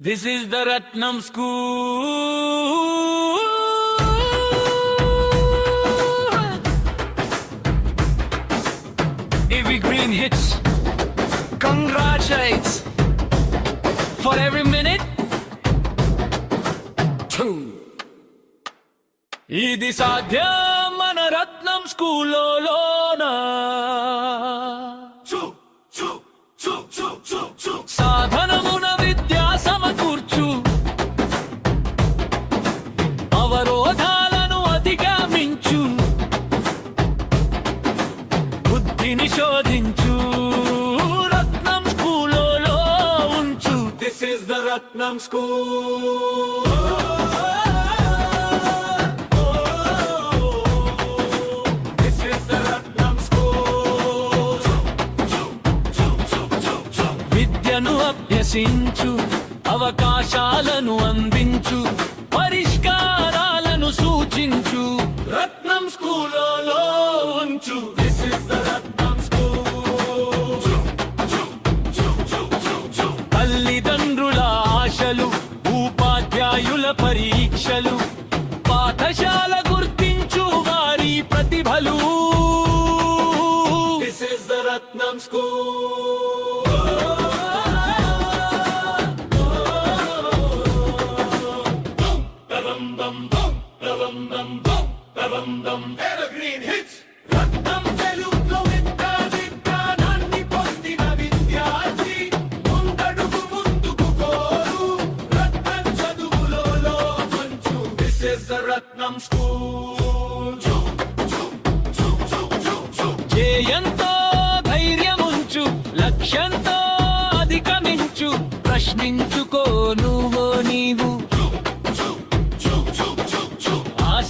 This is the Ratnam School. Evergreen hits congratulates for every minute. ఇది సాధ్యం మన రత్నం స్కూల్లోనా సాధనమున విద్యా సమకూర్చు అవరోధాలను అధిగమించు బుద్ధిని శోధించు రత్నం స్కూల్లో ఉంచు. This is the Ratnam school. విద్యను అభ్యసించు అవకాశాలను అందించు పరిష్కారాలను సూచించు రత్నం స్కూల్లో ఉంచు. This is the Ratnam school. తల్లిదండ్రుల ఆశలు ఉపాధ్యాయుల పరీక్షలు పాఠశాల గుర్తించు వారి ప్రతిభలు. This is the Ratnam school. Evergreen hits. Ratnam తెలుగులో విజ్ఞానాన్ని పొందిన విద్యార్థి ముందడుగు ముందుకు కోరు రత్నం చదువులో మంచు. This is the Ratnam school. జయంతో ధైర్యముంచు లక్ష్యంతో అధిగమించు ప్రశ్నించుకో నువ్వు నీవు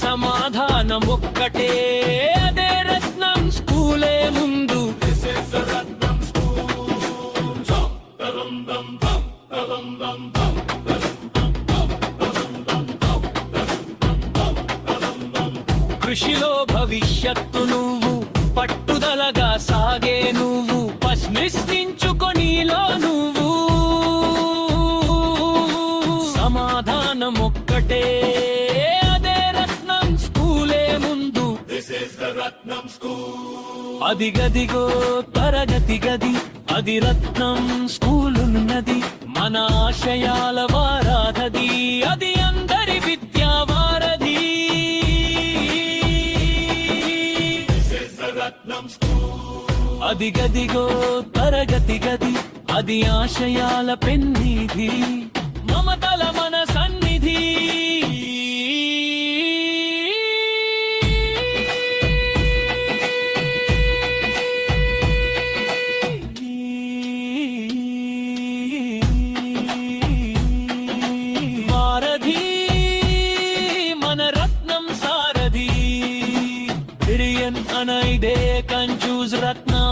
సమాధానం ఒక్కటే అదే రత్నం స్కూలే ముందు. This is the Ratnam school. కృషిలో భవిష్యత్తు నువ్వు పట్టుదలగా సాగే నువ్వు ప్రశ్నించుకొనిలో నువ్వు సమాధానం ఒక్కటే అదిగదిగో తరగతి గది అది రత్నం స్కూలున్నది మన ఆశయాల వారాధది అది అందరి విద్యా వారధి. అదిగదిగో తరగతి గది అది ఆశయాల పెన్నిధి మమతల మన సన్నిధి. And I they can choose Ratna.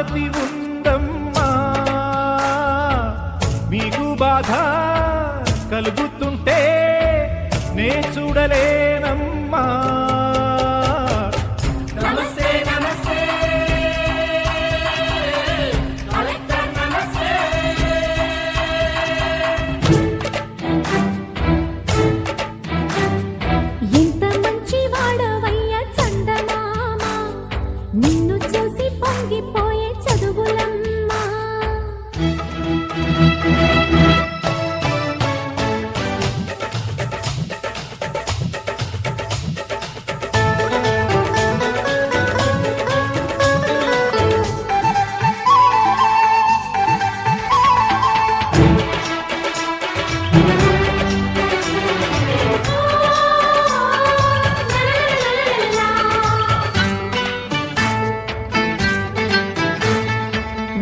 Bharati ఉందమ్మా. మీకు బాధ కలుగుతుంటే నే చూడలేనమ్మా. నమస్తే నమస్తే కలెక్టర్ నమస్తే. ఎంత మంచి వాడవయ్య చందమామ, నిన్ను చూసి పొంగిపోయే చదువులమ్మా.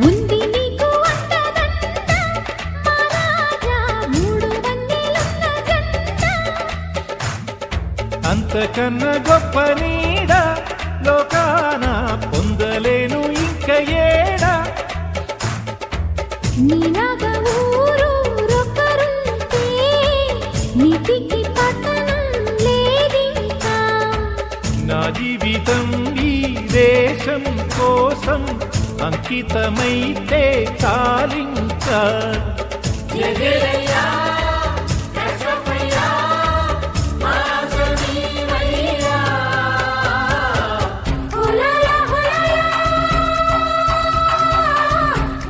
ఉంది నీకు అంతదండ మహారాజా, మూడు వన్నెలున్న జెండ. అంతకన్నా గొప్ప నీడ లోకాన పొందలేను ఇంక ఏడా. నీలాగా ఊరూరొకరుంటే నీతికి పతనం లేదింకా. నా జీవితం ఈ దేశం కోసం అంకితమైతే చాలింకా. జయజయయ్యా కృష్ణయ్యా మాసనీవయ్యా. హులలా హులలా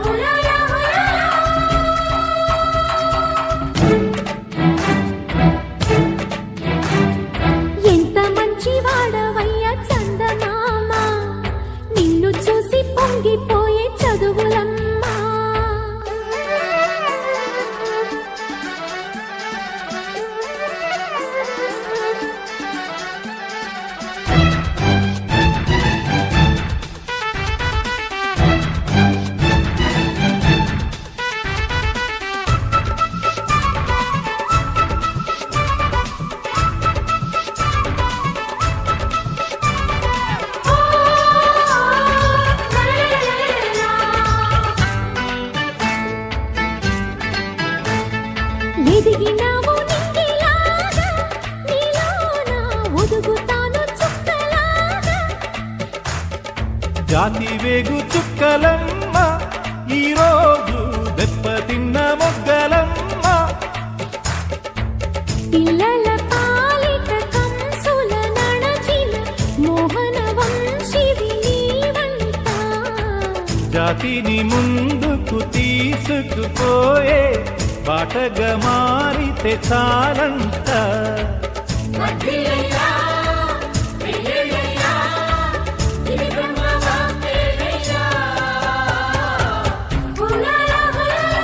హులలా హులలా. ఎంత మంచి వాడవయ్య చందమామ, నిన్ను చూసి పొంగిపోయే చదువులమ్మా. ఎదిగినావు నింగిలాగా, నీలోన ఒదుగుతాను చుక్కలాగా. జాతి వేగు చుక్కలమ్మ, ఈరోజు దెబ్బతిన్న మొగ్గలమ్మ. పిల్లల పాలిట కంసుల నడచిన మోహన వంశివి నీవంట. జాతిని ముందుకు తీసుకుపోయే బాటగా మారితే చాలంట. వర్ధిల్లయ్యా వెయ్యేళ్ళయ్యా ఇది బ్రహ్మవాక్యేనయ్యా. హులలా హులలా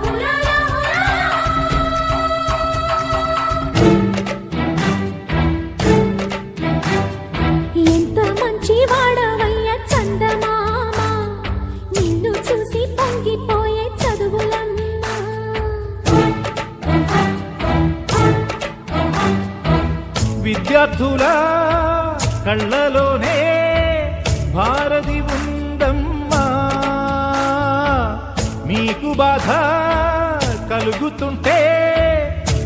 హులలా హులలా. ఎంత మంచి వాడవయ్య చందమామ, నిన్ను చూసి పొంగిపోయే చదువులమ్మా. విద్యార్థుల కళ్ళలోనే భారతి ఉందమ్మా. మీకు బాధ కలుగుతుంటే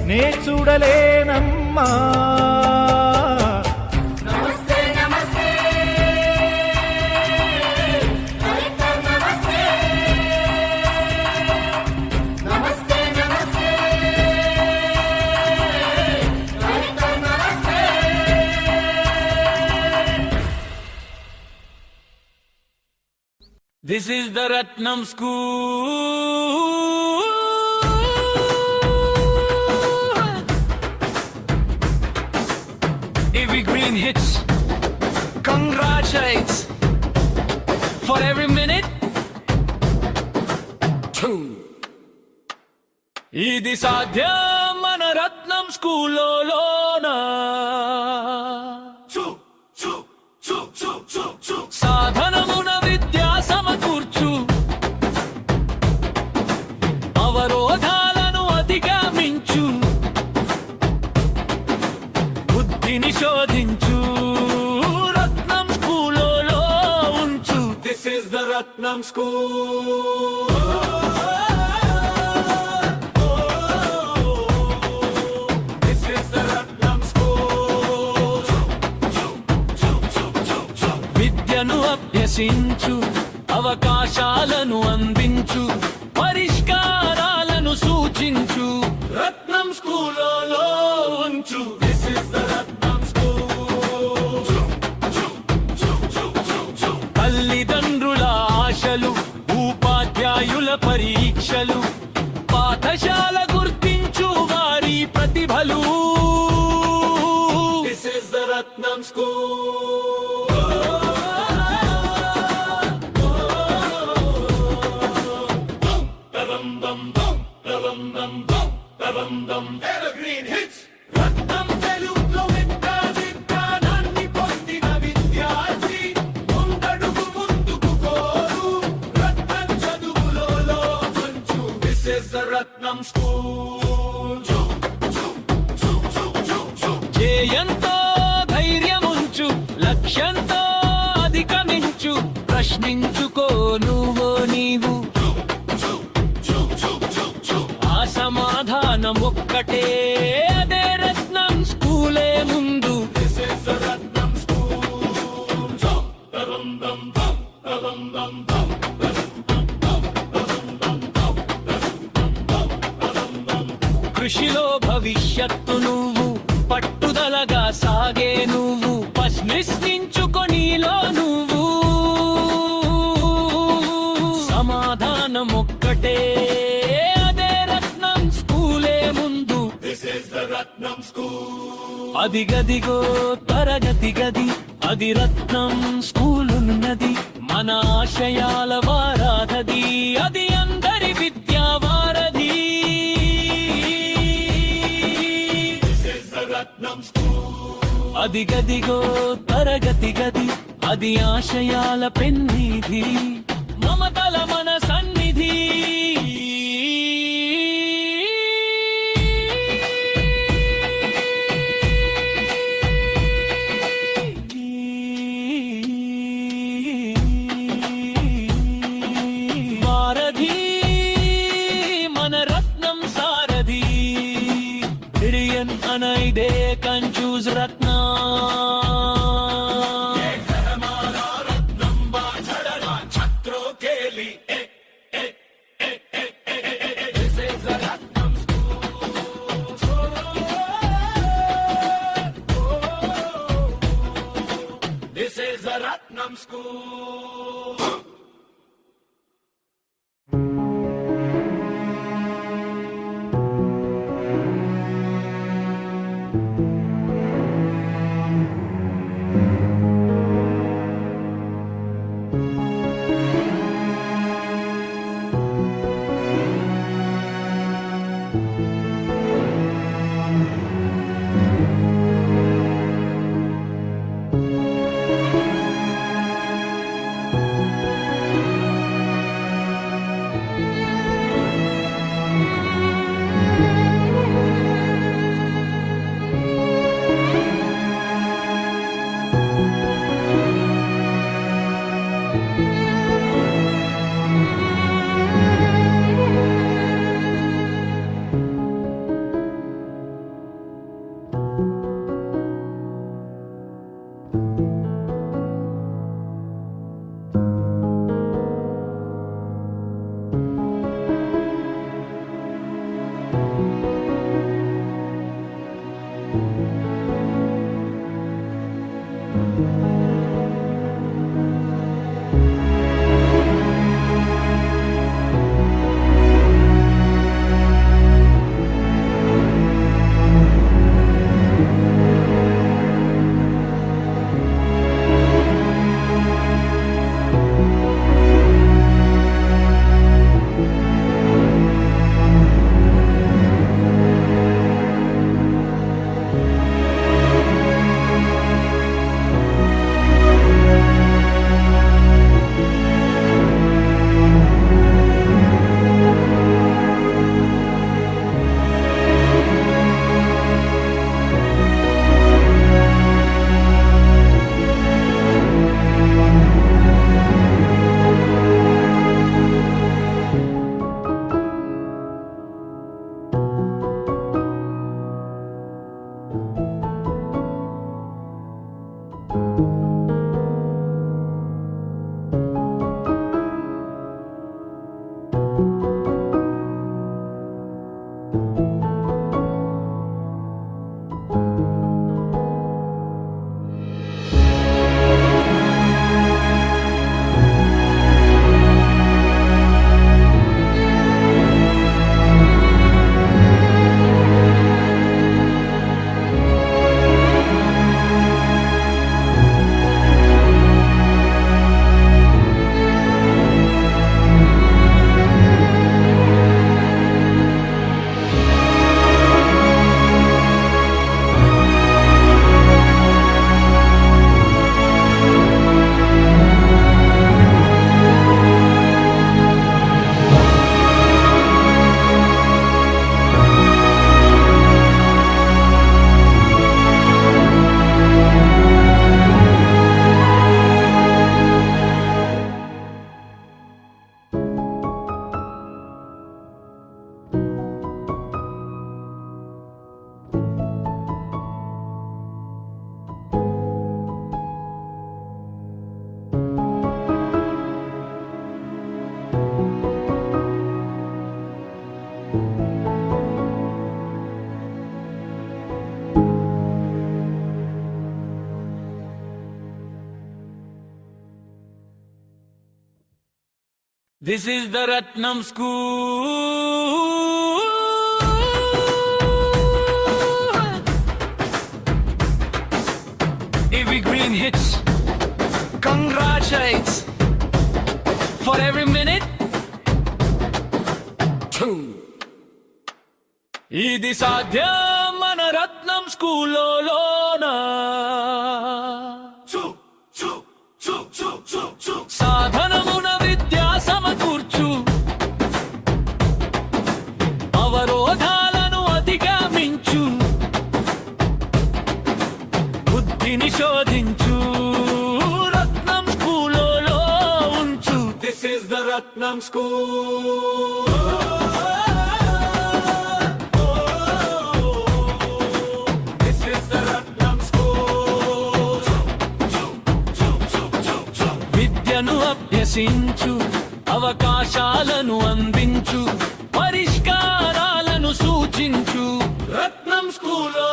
నే చూడలేనమ్మా. నమస్తే నమస్తే కలెక్టర్ నమస్తే. నమస్తే నమస్తే కలెక్టర్ నమస్తే. This is the Ratnam School. Evergreen hits. Congratulates for every minute. Two. ఇది సాధ్యం మన రత్నం స్కూల్లోనా. సాధనమున విద్యా సమకూర్చు, అవరోధాలను అధిగమించు, బుద్ధిని శోధించు. రత్నం స్కూల్లోనా. Ratnam School. This is the Ratnam School. విద్యను అభ్యసించు, అవకాశాలను అందించు, పరిష్కారాలను సూచించు, రత్నం స్కూల్లో ఉంచు. This is the Ratnam School. తల్లిదండ్రుల ఆశలు, ఉపాధ్యాయుల పరీక్షలు, పాఠశాల గుర్తించు వారి ప్రతిభలు. This is the Ratnam School. Evergreen hits. Ratnam తెలుగులో విజ్ఞానాన్ని పొందిన విద్యార్థి, ముందడుగు ముందుకు కోరు, రత్నం చదువులో మంచు. This is the Ratnam School. జయంతో ధైర్యముంచు, లక్ష్యంతో అధిగమించు, ప్రశ్నించుకో నువ్వు నీవు. ఆ సమాధానం ఒక్కటే, అదే రత్నం స్కూలే ముందు. This is the Ratnam School. కృషిలో భవిష్యత్తు నువ్వు, పట్టుదలగా సాగే నువ్వు, ప్రశ్నించుకొనిలో నువ్వు. సమాధానం ఒక్కటే, అదే రత్నం స్కూలే ముందు. This is the Ratnam School. అది గదిగో తరగతి గది, అది రత్నం స్కూలున్నది. మన ఆశయాల వారాధది, అది అందరి విద్యా వారధి. This is the Ratnam School. అది గదిగో తరగతి గది, అది ఆశయాల పెన్నిధి, మమతల మన సన్నిధి. వారధి మన రత్నం సారథి, ಹಿರಿಯನ್ అనైదే confuse Ratna. This is the Ratnam School. This is the Ratnam School. Evergreen hits. Congratulates. For every minute. ఇది సాధ్యం మన రత్నం స్కూల్లోనా సాధనమున విద్యా సమకూర్చు అవరోధాలను అధిగమించు బుద్ధిని శోధించు రత్నం స్కూల్లో ఉంచు this is the Ratnam school విద్యను అభ్యసించు అవకాశాలను అందించు పరిష్కారాలను సూచించు రత్నం స్కూల్లో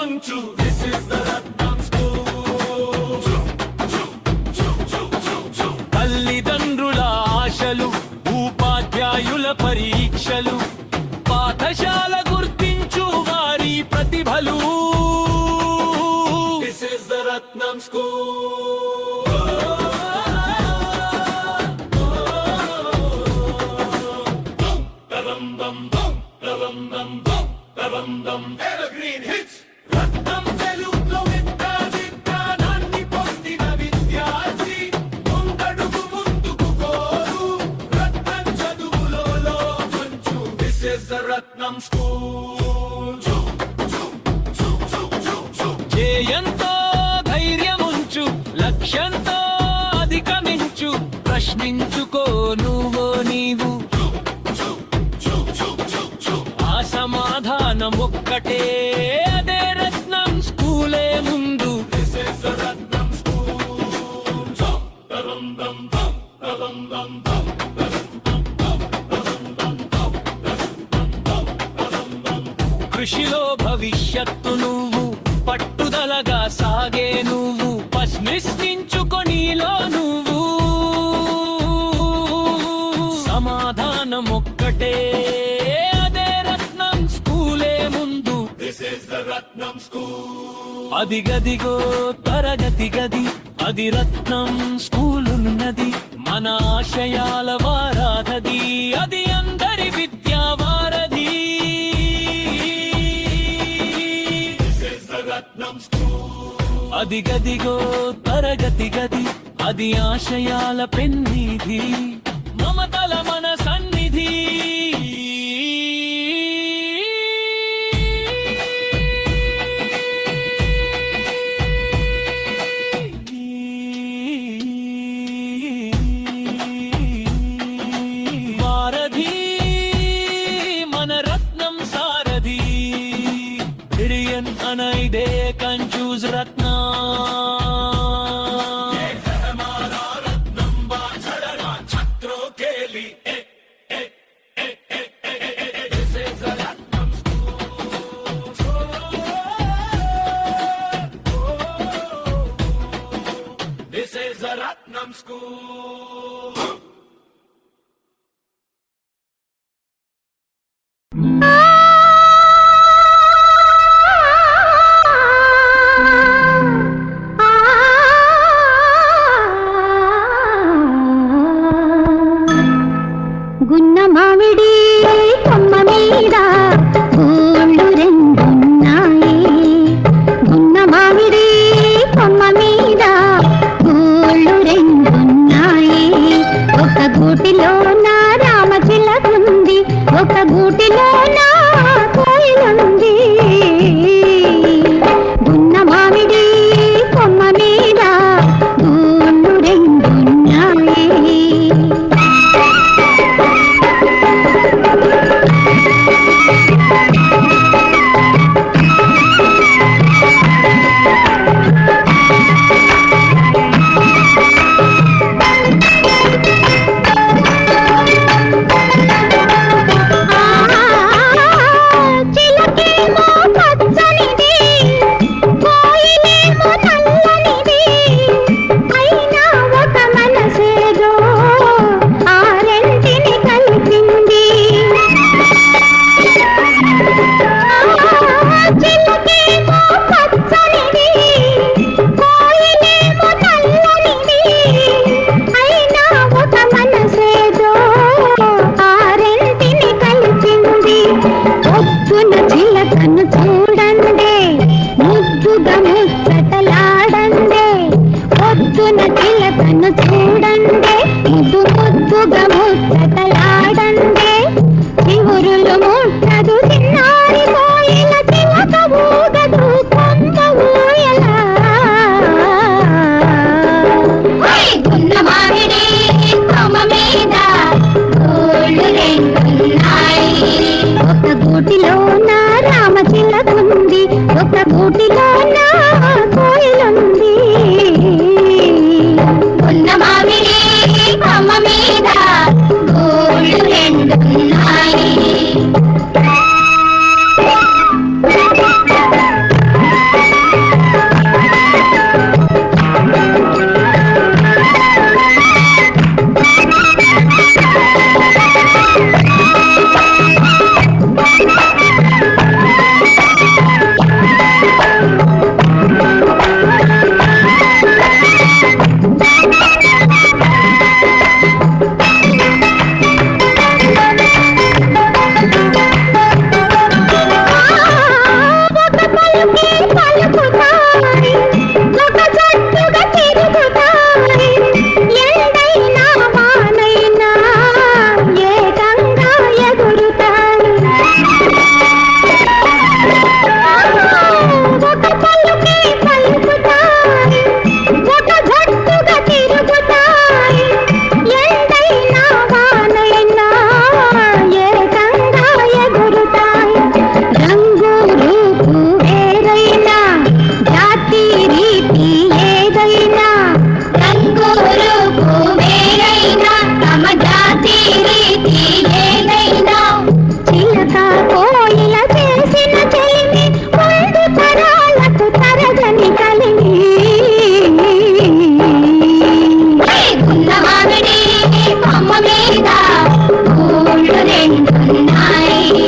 ఉంచు this is the Ratnam school తల్లిదండ్రుల ఆశలు ఉపాధ్యాయుల పరీక్షలు పాఠశాల గుర్తించు వారి ప్రతిభలు this is the Ratnam school Evergreen hits. Ratnam తెలుగులో విజ్ఞానాన్ని పొందిన విద్యార్థి ముందడుగు ముందుకు కోరు రత్నం చదువులో కొంచు this is the Ratnam school జయంతో ధైర్యముంచు లక్ష్యంతో అధిగమించు ప్రశ్నించుకో నువ్వు నీవు సమాధానం ఒక్కటే అదే రత్నం స్కూలే ముందు కృషిలో భవిష్యత్తు నువ్వు పట్టుదలగా సాగే నువ్వు ప్రశ్నించుకొనిలో నువ్వు సమాధానం ఒక్కటే అదిగదిగో తరగతి గది అది రత్నం స్కూలున్నది మన ఆశయాల వారాధది అది అందరి విద్యా వారధి అదిగదిగో తరగతి గది అది ఆశయాల పెన్నిధి మమతల మన సన్నిధి Can choose Ratnam This is the Ratnam School. గున్న మామిడి కొమ్మ మీద గోళ్ళు రెండున్నాయి. గున్న మామిడి కొమ్మ మీద గోళ్ళు రెండున్నాయి. ఒక గూటిలో నా రామచిలకుంది, ఒక గూటిలో నా కోయిలుంది. గున్న మామిడి కొమ్మ మీద గోళ్ళు రెండున్నాయి. చిలకేమో పచ్చనిది, కోయిలేమో నల్లనిది, అయినా ఒక మనసేదో ఆ రెంటిని కలిపింది. చిలకేమో పచ్చనిది, కోయిలేమో నల్లనిది, అయినా ఒక మనసేదో ఆ రెంటిని కలిపింది. పొద్దున చిలకను చూడండి, ముద్దుగా ముచ్చటలాడండి. పొద్దున చిలకను చూడండి, ముద్దుగా ముచ్చటలాడండి. చివురులు ముట్టదు చిన్నారి కోయిల, చిలక ఊగదు కొమ్మ ఊయలా. గున్న మామిడి కొమ్మ మీద గోళ్ళు రెండున్నాయి. ఒక గూటిలో నా రామచిలకుంది, ఒక గూటిలో నా కోయిలుంది. గున్న మామిడి కొమ్మ మీద గోళ్ళు రెండున్నాయి. ఒక పలుకే పలుకుతాయి, ఒక జట్టుగా తిరుగుతాయి. ఎండైనా వానైనా ఏకంగా ఎగురుతాయి. ఒక పలుకే పలుకుతాయి, ఒక జట్టుగా తిరుగుతాయి. ఎండైనా వానైనా ఏకంగా ఎగురుతాయి. రంగు రూపు వేరైనా, జాతి రీతి ఏదైనా, రంగు రూపు వేరైనా, తమ జాతి రీతి ఏదైనా, చిలక కోయిల చేసిన చెలిమి ముందు తరాలకు తరగని కలిమి. గున్న మామిడి కొమ్మ మీద గోళ్ళు రెండున్నాయి.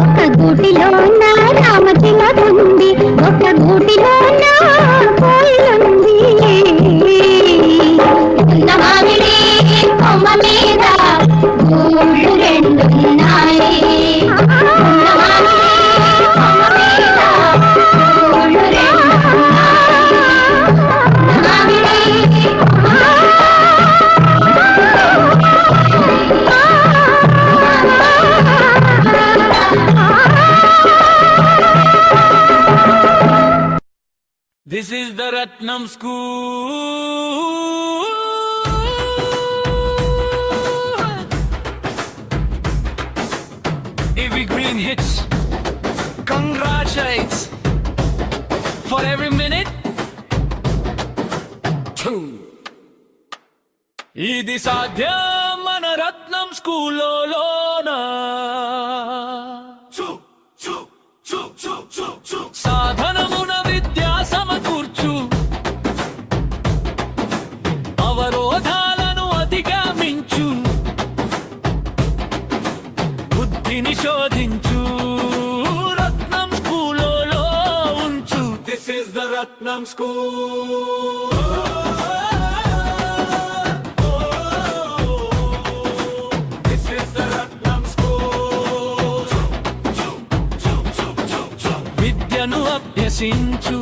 ఒక గూటిలో నా రామచిలకుంది, ఒక గూటిలో నా కోయిలుంది. గున్న మామిడి కొమ్మ మీద గోళ్ళు రెండున్నాయి. గున్న మామిడి కొమ్మ మీద గోళ్ళు రెండున్నాయి. గున్న మామిడి This is the Ratnam School. Evergreen hits. Congratulates for every minute. ఇది సాధ్యం మన రత్నం స్కూల్లోనా. సాధనమున విద్యా సమకూర్చు, Ratnam School. This is the Ratnam School. విద్యను అభ్యసించు,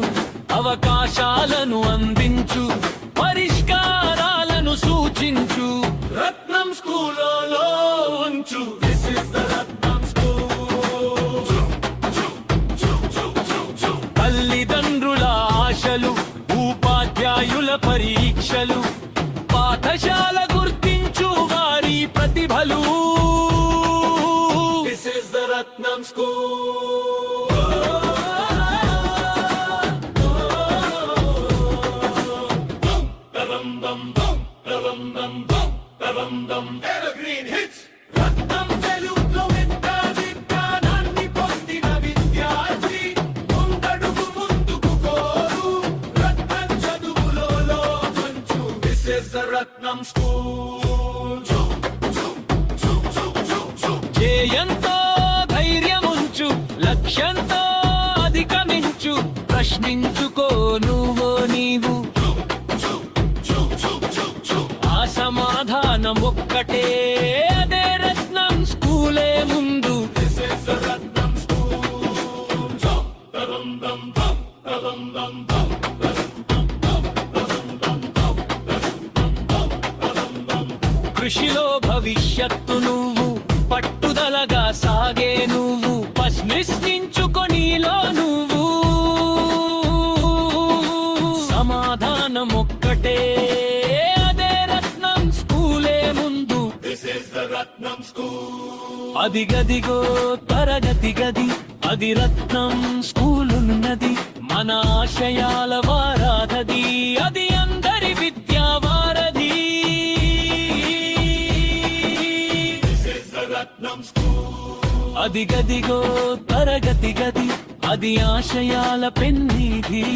అవకాశాలను అందించు, పరిష్కారాలను సూచించు, రత్నం స్కూల్లో ఉంచు. This is the Ratnam school. తల్లిదండ్రుల ఆశలు, ఉపాధ్యాయుల పరీక్షలు, పాఠశాల గుర్తించు వారి ప్రతిభలు. This is the Ratnam school. Evergreen hits. Ratnam వెలుగులో విజ్ఞానాన్ని పొందిన విద్యార్థి, ముందడుగు ముందుకు కోరు, రత్నం చదువులో మంచు. This is the Ratnam school. జయంతో ధైర్యముంచు, లక్ష్యంతో అధిగమించు, ప్రశ్నించుకో నువ్వు నీవు. సమాధానం ఒక్కటే, అదే రత్నం స్కూలే ముందు. This is the Ratnam school. కృషిలో భవిష్యత్తు నువ్వు, పట్టుదలగా సాగే నువ్వు, ప్రశ్నించుకొనిలో నువ్వు. సమాధానం ఒక్కటే, అదిగదిగో తరగతి గది, అది రత్నం స్కూలున్నది. మన ఆశయాల వారాధది, అది అందరి విద్యా వారధి. అదిగదిగో తరగతి గది, అది ఆశయాల పెన్నిధి.